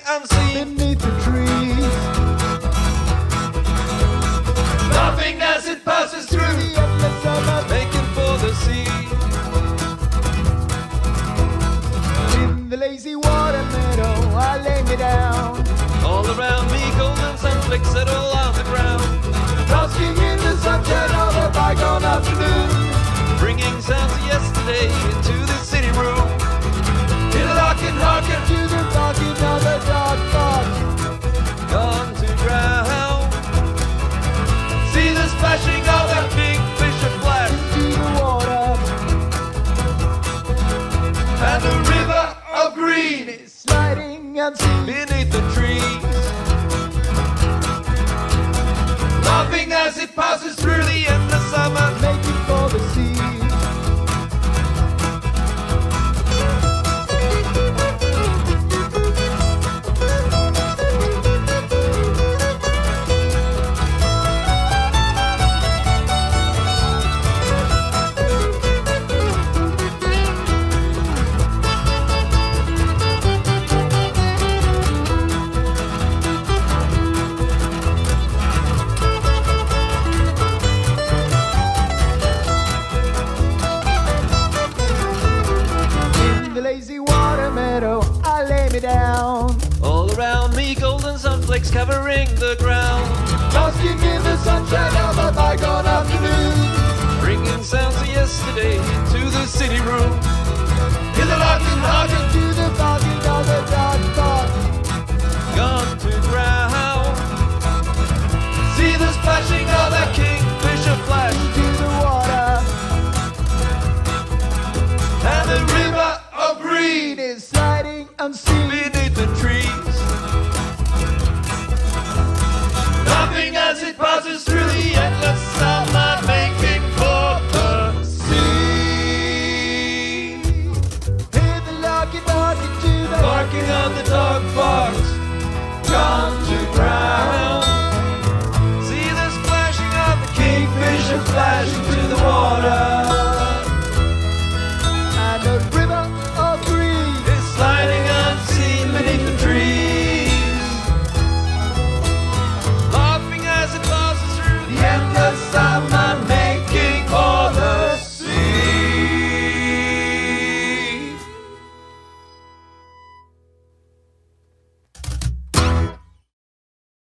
unseen beneath the trees. Laughing as it passes through The endless summer, making for the sea. in the lazy water meadow, I lay me down. All around me golden sunflakes settle on the ground, Basking in the sunshine of a bygone afternoon. bringing sounds of yesterday into the city room. Hearken, hearken, To the barking of the dark fog. gone to drown. See the splashing of that kingfisher flash, To the water, and the river of green it's sliding unseen. beneath the trees. Laughing as it passes through the endless summer, Making for the sea. In the lazy water meadow, I lay me down. all around me golden sunflakes covering the ground, Basking in the sunshine of a bygone afternoon. bringing sounds of yesterday into the city room. Hear the larkin, harken, To the barking of the dark fog. gone to drown. See the splashing of that kingfisher flash, To the water, and the river of green it is sliding unseen. beneath the trees. Laughing as it passes through